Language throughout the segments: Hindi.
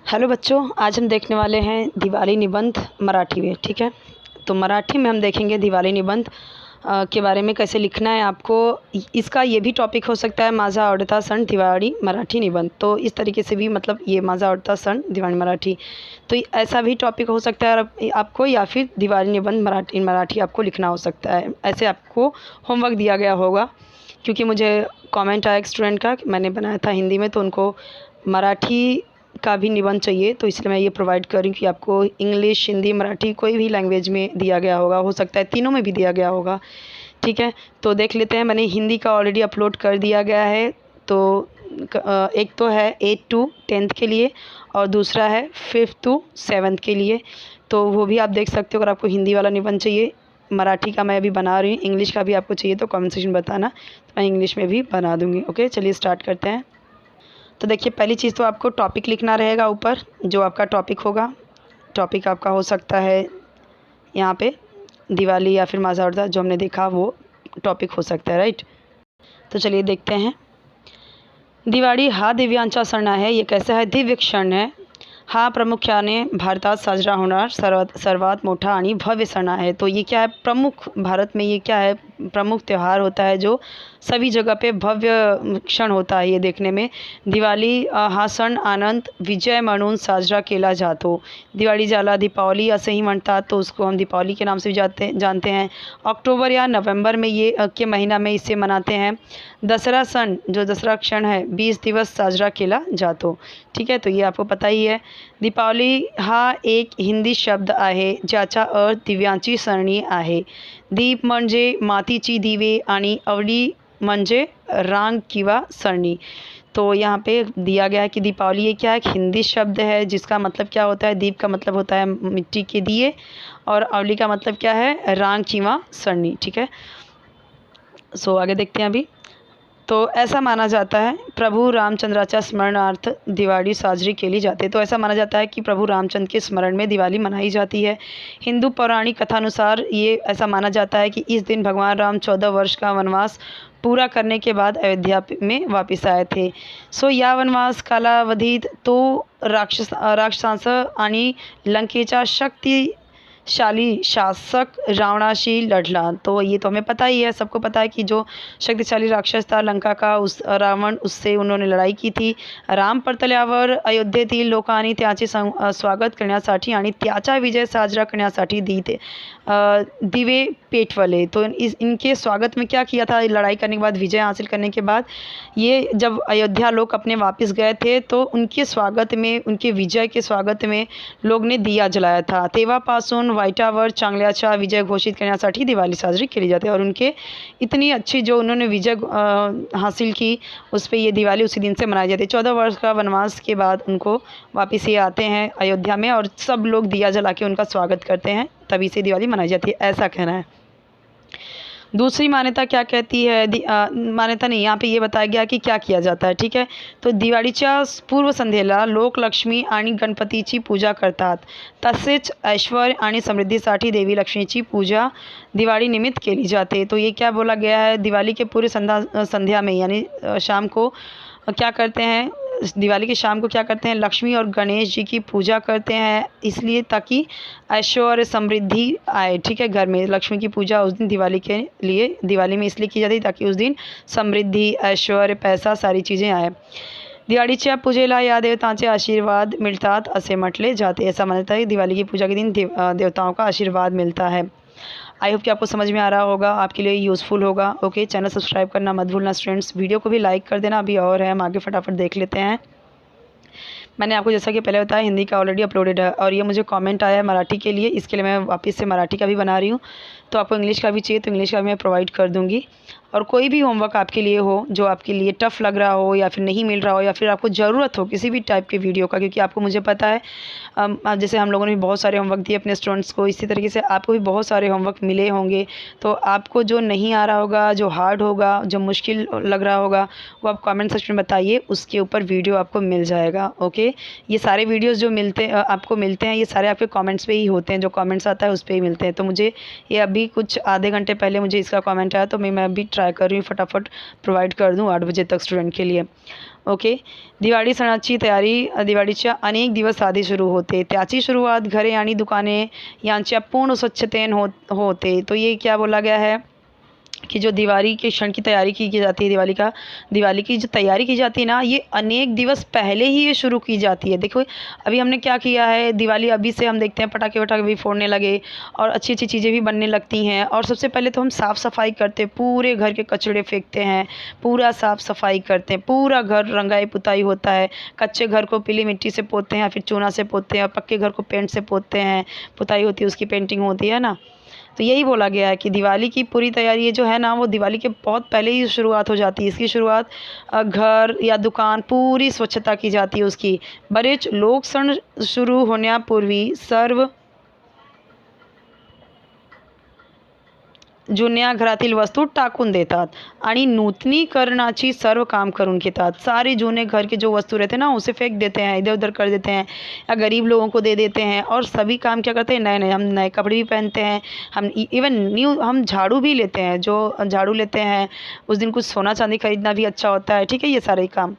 हेलो बच्चों, आज हम देखने वाले हैं दिवाली निबंध मराठी में। ठीक है, तो मराठी में हम देखेंगे दिवाली निबंध के बारे में कैसे लिखना है आपको। इसका ये भी टॉपिक हो सकता है माझा आवडता सण दिवाळी मराठी निबंध। तो इस तरीके से भी मतलब ये माझा आवडता सण दिवाळी मराठी, तो ऐसा भी टॉपिक हो सकता है आपको, या फिर दिवाली निबंध मराठी आपको लिखना हो सकता है। ऐसे आपको होमवर्क दिया गया होगा, क्योंकि मुझे कमेंट आया एक स्टूडेंट का कि मैंने बनाया था हिंदी में, तो उनको मराठी का भी निबंध चाहिए, तो इसलिए मैं ये प्रोवाइड कर रही हूँ कि आपको इंग्लिश, हिंदी, मराठी कोई भी लैंग्वेज में दिया गया होगा, हो सकता है तीनों में भी दिया गया होगा। ठीक है, तो देख लेते हैं। मैंने हिंदी का ऑलरेडी अपलोड कर दिया गया है। तो एक तो है 8 to 10th के लिए और दूसरा है 5th to 7th के लिए, तो वो भी आप देख सकते हो। अगर आपको हिंदी वाला निबंध चाहिए, मराठी का मैं अभी बना रही हूँ, इंग्लिश का भी आपको चाहिए तो कमेंट सेक्शन बताना, तो मैं इंग्लिश में भी बना दूँगी। ओके, चलिए स्टार्ट करते हैं। तो देखिए, पहली चीज़ तो आपको टॉपिक लिखना रहेगा ऊपर, जो आपका टॉपिक होगा। टॉपिक आपका हो सकता है यहाँ पे दिवाली या फिर माझा आवडता, जो हमने देखा वो टॉपिक हो सकता है, राइट। तो चलिए देखते हैं। दिवाळी हा दिव्यांचा सण आहे। ये कैसा है? दिव्य क्षण है। हा प्रामुख्याने भारतात साजरा होणार सर्वात मोठा आणि भव्य सण है। तो ये क्या है? प्रमुख, भारत में ये क्या है? प्रमुख त्यौहार होता है, जो सभी जगह पे भव्य क्षण होता है ये देखने में। दिवाळी हा सण आनंद विजय म्हणून साजरा केला जातो। दिवाळी ज्याला दीपावली असेही म्हणतात, तो उसको हम दीपावली के नाम से भी जानते हैं। अक्टूबर या नवंबर में ये के महीना में इसे मनाते हैं। दसरा सण, जो दसरा क्षण है, 20 दिवस साजरा केला जातो। ठीक है, तो ये आपको पता ही है। दीपावली हा एक हिंदी शब्द आहे, ज्याचा अर्थ दिव्यांची सरणी आहे। दीप म्हणजे मातीची दिवे आणि अवली म्हणजे रांग किंवा सरणी। तो यहाँ पे दिया गया है कि दीपावली ये क्या है? एक हिंदी शब्द है, जिसका मतलब क्या होता है? दीप का मतलब होता है मिट्टी के दिए, और अवली का मतलब क्या है? रांग किंवा सरणी। ठीक है, सो आगे देखते हैं अभी। तो ऐसा माना जाता है प्रभु रामचंद्राच्या स्मरणार्थ दिवाली साजरी केली जाते। तो ऐसा माना जाता है कि प्रभु रामचंद्र के स्मरण में दिवाली मनाई जाती है। हिंदू पौराणिक कथानुसार ये ऐसा माना जाता है कि इस दिन भगवान राम 14 वर्ष का वनवास पूरा करने के बाद अयोध्या में वापस आए थे। सो या वनवास कालावधीत तो राक्षसांसह आणि लंकेचा शक्तिशाली शासक रावणाशी लढला। तो ये तो हमें पता ही है, सबको पता है कि जो शक्तिशाली राक्षस था लंका का, उस रावण, उससे उन्होंने लढाई की थी। राम परतल्यावर अयोध्येतील लोकांनी त्याचे स्वागत करण्यासाठी आणि त्याचा विजय साजरा करण्यासाठी दिवे पेटवले। तो इनके स्वागत में क्या किया था? लड़ाई करने के बाद, विजय हासिल करने के बाद, ये जब अयोध्या लोग अपने वापस गए थे, तो उनके स्वागत में, उनके विजय के स्वागत में लोग ने दिया जलाया था। तेव्हापासून वाईटावर चांगल्याचा विजय घोषित करण्यासाठी दिवाली साजरी केली जाते। और उनके इतनी अच्छी जो उन्होंने विजय हासिल की, उस पर ये दिवाली उसी दिन से मनाई जाती है। 14 वर्ष का वनवास के बाद उनको वापस ये आते हैं अयोध्या में, और सब लोग दिया जला के उनका स्वागत करते हैं, तभी से दिवाली मनाई जाती है, ऐसा कहना है। दूसरी मान्यता क्या कहती है? मान्यता नहीं, यहाँ पे ये बताया गया कि क्या किया जाता है। ठीक है, तो दिवाळीच्या पूर्वसंध्येला लोक लक्ष्मी आणि गणपतीची पूजा करतात। तसेच ऐश्वर्य आणि समृद्धीसाठी देवी लक्ष्मीची पूजा दिवाली निमित्त केली जाते। तो ये क्या बोला गया है? दिवाली के पूर्व संध्या में, यानी शाम को क्या करते हैं? दिवाली की शाम को क्या करते हैं? लक्ष्मी और गणेश जी की पूजा करते हैं, इसलिए ताकि ऐश्वर्य समृद्धि आए। ठीक है, घर में लक्ष्मी की पूजा उस दिन दिवाली के लिए, दिवाली में इसलिए की जाती है ताकि उस दिन समृद्धि, ऐश्वर्य, पैसा, सारी चीज़ें आए। दिवाळीच्या पूजेला या देवतांचे आशीर्वाद मिळतात असे म्हटले जाते। ऐसा मानता है कि दिवाली की पूजा के दिन देवताओं का आशीर्वाद मिलता है। आई होप कि आपको समझ में आ रहा होगा, आपके लिए यूज़फुल होगा। ओके, चैनल सब्सक्राइब करना मत भूलना स्टूडेंट्स। वीडियो को भी लाइक कर देना। अभी और है, हम आगे फटाफट देख लेते हैं। मैंने आपको जैसा कि पहले बताया, हिंदी का ऑलरेडी अपलोडेड है, और ये मुझे कमेंट आया है मराठी के लिए, इसके लिए मैं वापस से मराठी का भी बना रही हूँ। तो आपको इंग्लिश का भी चाहिए तो इंग्लिश का भी मैं प्रोवाइड कर दूँगी। और कोई भी होमवर्क आपके लिए हो, जो आपके लिए टफ़ लग रहा हो, या फिर नहीं मिल रहा हो, या फिर आपको ज़रूरत हो किसी भी टाइप के वीडियो का, क्योंकि आपको, मुझे पता है जैसे हम लोगों ने भी बहुत सारे होमवर्क दिए अपने स्टूडेंट्स को, इसी तरीके से आपको भी बहुत सारे होमवर्क मिले होंगे। तो आपको जो नहीं आ रहा होगा, जो हार्ड होगा, जो मुश्किल लग रहा होगा, वो आप कमेंट सेक्शन में बताइए, उसके ऊपर वीडियो आपको मिल जाएगा। ओके, ये सारे वीडियोज़ जो आपको मिलते हैं, ये सारे आपके कमेंट्स पे ही होते हैं, जो कमेंट्स आता है उस पर ही मिलते हैं। तो मुझे ये अभी कुछ आधे घंटे पहले मुझे इसका कमेंट आया, तो मैं अभी ट्राई कर रही हूँ फटाफट प्रोवाइड कर दूँ 8 बजे तक स्टूडेंट के लिए। ओके. दिवाळी सणाची तयारी दिवाळीच्या अनेक दिवस आधी सुरू होते. त्याची सुरुवात घरे आणि दुकाने यांच्या पूर्ण स्वच्छतेने होते. तो ये क्या बोला गया है कि जो दिवाली के क्षण की तैयारी की जाती है, दिवाली की जो तैयारी की जाती है ना, ये अनेक दिवस पहले ही ये शुरू की जाती है। देखो अभी हमने क्या किया है, दिवाली अभी से हम देखते हैं पटाखे वटाखे भी फोड़ने लगे और अच्छी अच्छी चीज़ें भी बनने लगती हैं। और सबसे पहले तो हम साफ़ सफाई करते हैं, पूरे घर के कचड़े फेंकते हैं, पूरा साफ़ सफाई करते हैं, पूरा घर रंगाई पुताई होता है। कच्चे घर को पीली मिट्टी से पोतते हैं, फिर चूना से पोतते हैं, और पक्के घर को पेंट से पोतते हैं, पुताई होती है, उसकी पेंटिंग होती है ना। तो यही बोला गया है कि दिवाली की पूरी तैयारी ये जो है ना, वो दिवाली के बहुत पहले ही शुरुआत हो जाती है। इसकी शुरुआत घर या दुकान पूरी स्वच्छता की जाती है उसकी. बरेच लोक सण सुरू होण्यापूर्वी सर्व जुन्या घरातील वस्तू टाकून देतात आणि नूतनीकरणाची सर्व काम करून घेतात. सारे जुने घर के जो वस्तू रहते हैं ना, उसे फेंक देते हैं, इधर उधर कर देते हैं या गरीब लोगों को दे देते हैं. और सभी काम क्या करते हैं, नए नए हम नए कपड़े भी पहनते हैं, हम इवन न्यू हम झाड़ू भी लेते हैं. जो झाड़ू लेते हैं उस दिन कुछ सोना चांदी खरीदना भी अच्छा होता है. ठीक है, ये सारे काम.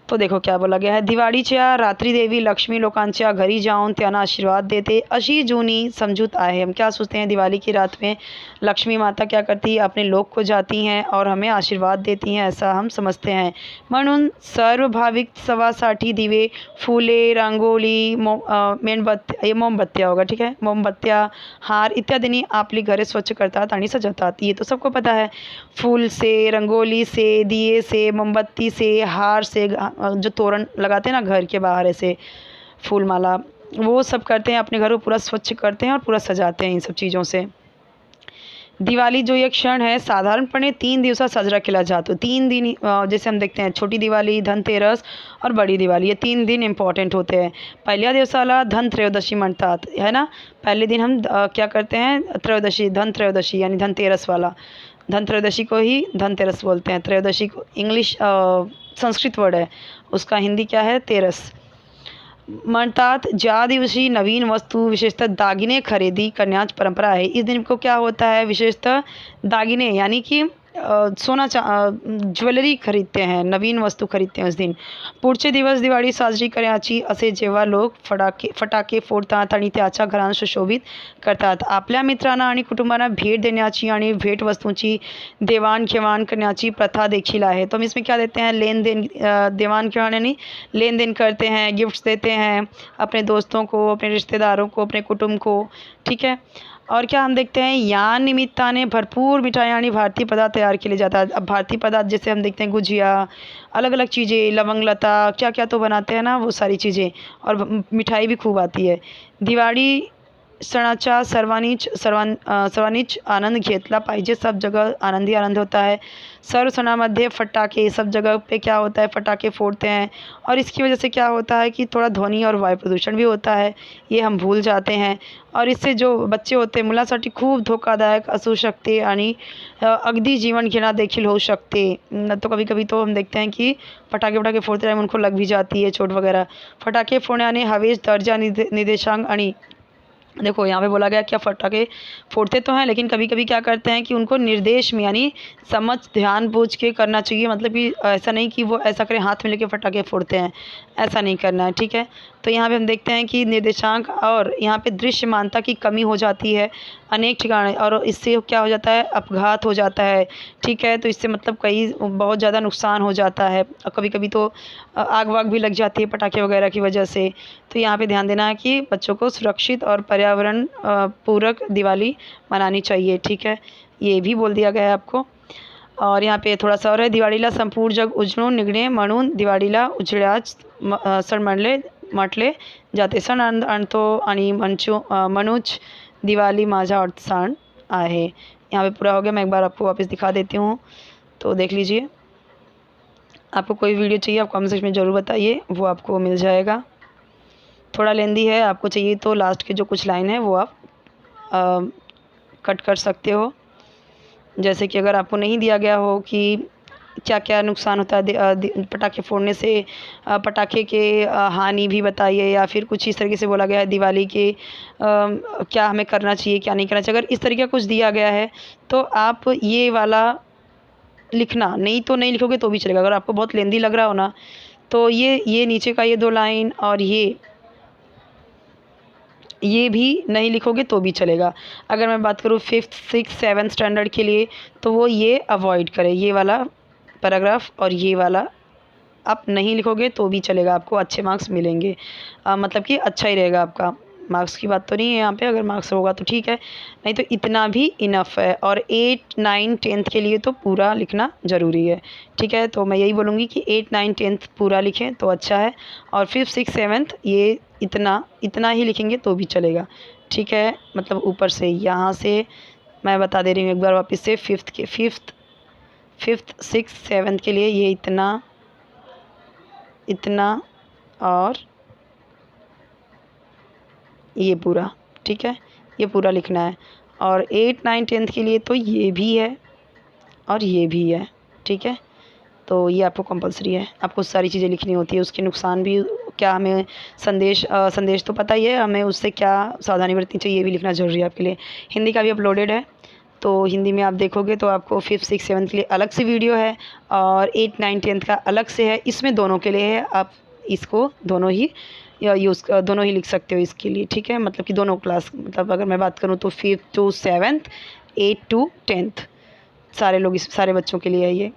तो देखो क्या बोला गया है, दिवाळीच्या रात्री देवी लक्ष्मी लोकांच्या घरी जाऊन त्यांना आशीर्वाद देते अशी जुनी समझूत आहे. हम क्या सोचते हैं, दिवाली की रात में लक्ष्मी माता क्या करती है, अपने लोक को जाती हैं और हमें आशीर्वाद देती हैं, ऐसा हम समझते हैं. म्हणून सर्व भाविक सवासाठी दिवे, फुले, रंगोली, मेणबत्ती, मोमबत्तियाँ होगा, ठीक है, मोमबत्तियाँ, हार इत्यादींनी आपली घरे स्वच्छ करतात आणि सजवतात. ये तो सबको पता है. फूल से, रंगोली से, दिए से, मोमबत्ती से, हार से, जो तोरण लगाते हैं ना घर के बाहर ऐसे फूल माला, वो सब करते हैं, अपने घर को पूरा स्वच्छ करते हैं और पूरा सजाते हैं इन सब चीज़ों से. दिवाली जो एक क्षण है साधारणपणे 3 दिवसात साजरा केला जातो. 3 दिन जैसे हम देखते हैं, छोटी दिवाली, धनतेरस और बड़ी दिवाली, ये 3 दिन इम्पॉर्टंट होते हैं. पहिल्या दिवसाला धनत्रयोदशी म्हणतात, है ना. पहले दिन हम क्या करते हैं, धनत्रयोदशी यानी धनतेरस वाला. धनत्रयोदशी को ही धनतेरस बोलते हैं. त्रयोदशी को इंग्लिश संस्कृत वर्ड है, उसका हिंदी क्या है, तेरस म्हणतात. ज्या दिवशी नवीन वस्तू विशेषतः दागिने खरेदी करण्याची परंपरा आहे. इस दिन को क्या होता है, विशेषतः दागिने यानी कि सोना ज्वेलरी खरीदते हैं, नवीन वस्तू खरीदते हैं उस दिन. पुढचे दिवस दिवाळी साजरी करायची असे जेव्हा लोक फटाके फोडतात आणि त्याच्या घरांना सुशोभित करतात. आपल्या मित्रांना आणि कुटुंबांना भेट देण्याची आणि भेटवस्तूंची देवाणघेवाण करण्याची प्रथा देखील आहे. तो हम इसमें क्या देते हैं, लेन देन, देवाणघेवाण यानी लेन देन करते हैं, गिफ्ट्स देते हैं अपने दोस्तों को, अपने रिश्तेदारों को, अपने कुटुंब को. ठीक है. और क्या हम देखते हैं, या निमित्ताने भरपूर मिठाइयाँ आणि भारतीय पदार्थ तैयार केले जातात. अब भारतीय पदार्थ जैसे हम देखते हैं गुजिया, अलग अलग चीज़ें, लवंग लता, क्या क्या तो बनाते हैं ना, वो सारी चीज़ें. और मिठाई भी खूब आती है. दिवाळी सणाचा सर्वांनीच आनंद घेतला पाहिजे. सब जगह आनंद होता है. सर्व सणामध्ये फटाके, सब जगह पे क्या होता है, फटाके फोड़ते हैं. और इसकी वजह से क्या होता है कि थोड़ा ध्वनि और वायु प्रदूषण भी होता है, ये हम भूल जाते हैं. और इससे जो बच्चे होते हैं मुलांसाठी खूप धोकादायक असू शकते आणि अगदी जीवन घेणा देखील होऊ शकते. तो कभी कभी तो हम देखते हैं कि फटाके फोड़ते टाइम उनको लग भी जाती है चोट वगैरह. फटाके फोड़ण्याने हवेश दर्जा निर्देशांक आणि देखो यहाँ पे बोला गया क्या, फटाके फोड़ते तो हैं लेकिन कभी कभी क्या करते हैं कि उनको निर्देश में यानी समझ ध्यान बूझ के करना चाहिए. मतलब कि ऐसा नहीं कि वो ऐसा करें हाथ में लेके फटाके फोड़ते हैं, ऐसा नहीं करना है. ठीक है. तो यहाँ पे हम देखते हैं कि निर्देशांक और यहाँ पे दृश्यमानता की कमी हो जाती है अनेक ठिकाने, और इससे क्या हो जाता है, अपघात हो जाता है. ठीक है. तो इससे मतलब कई बहुत ज़्यादा नुकसान हो जाता है, और कभी कभी तो आग वाग भी लग जाती है पटाखे वगैरह की वजह से. तो यहाँ पे ध्यान देना है कि बच्चों को सुरक्षित और पर्यावरण पूरक दिवाली मनानी चाहिए. ठीक है, ये भी बोल दिया गया है आपको. और यहाँ पे थोड़ा सा और है, दिवाळीला संपूर्ण जग उजळून निघणे म्हणून दिवाळीला उजळ्याच सण म्हटले जाते. सण आणतो आणि म्हणूच दिवाली माझा अर्थसण आहे. यहाँ पे पूरा हो गया. मैं एक बार आपको वापस दिखा देती हूँ, तो देख लीजिए. आपको कोई वीडियो चाहिए आप कमेंट सेक्शन में ज़रूर बताइए, वो आपको मिल जाएगा. थोड़ा लेंदी है, आपको चाहिए तो लास्ट के जो कुछ लाइन है वो आप कट कर सकते हो. जैसे कि अगर आपको नहीं दिया गया हो कि क्या क्या नुकसान होता है पटाखे फोड़ने से, पटाखे के हानि भी बताइए, या फिर कुछ इस तरीके से बोला गया है दिवाली के क्या हमें करना चाहिए क्या नहीं करना चाहिए. अगर इस तरीके का कुछ दिया गया है तो आप ये वाला लिखना, नहीं तो नहीं लिखोगे तो भी चलेगा। अगर आपको बहुत लेंदी लग रहा हो ना तो ये नीचे का ये 2 लाइन और ये भी नहीं लिखोगे तो भी चलेगा। अगर मैं बात करूँ 5th 6th 7th स्टैंडर्ड के लिए तो वो ये अवॉइड करें, ये वाला पैराग्राफ और ये वाला आप नहीं लिखोगे तो भी चलेगा, आपको अच्छे मार्क्स मिलेंगे। मतलब कि अच्छा ही रहेगा आपका। मार्क्स की बात तो नहीं है यहाँ पे, अगर मार्क्स होगा तो ठीक है, नहीं तो इतना भी इनफ है। और 8 9 10th के लिए तो पूरा लिखना ज़रूरी है, ठीक है। तो मैं यही बोलूँगी कि 8 9 10th पूरा लिखें तो अच्छा है, और 5th 6th 7th ये इतना ही लिखेंगे तो भी चलेगा, ठीक है। मतलब ऊपर से यहाँ से मैं बता दे रही हूँ एक बार वापस से, 5th 6th 7th के लिए ये इतना और ये पूरा, ठीक है, ये पूरा लिखना है। और 8 9 10th के लिए तो ये भी है और ये भी है, ठीक है। तो ये आपको कंपलसरी है, आपको सारी चीज़ें लिखनी होती है। उसके नुकसान भी क्या, हमें संदेश तो पता ही है, हमें उससे क्या सावधानी बरतनी चाहिए ये भी लिखना ज़रूरी है आपके लिए। हिंदी का भी अपलोडेड है, तो हिंदी में आप देखोगे तो आपको 5th 6th 7th के लिए अलग से वीडियो है और 8 9 10th का अलग से है। इसमें दोनों के लिए है, आप इसको दोनों ही दोनों ही लिख सकते हो इसके लिए, ठीक है। मतलब कि दोनों क्लास, मतलब अगर मैं बात करूँ तो 5th to 7th 8 to 10th सारे बच्चों के लिए है ये।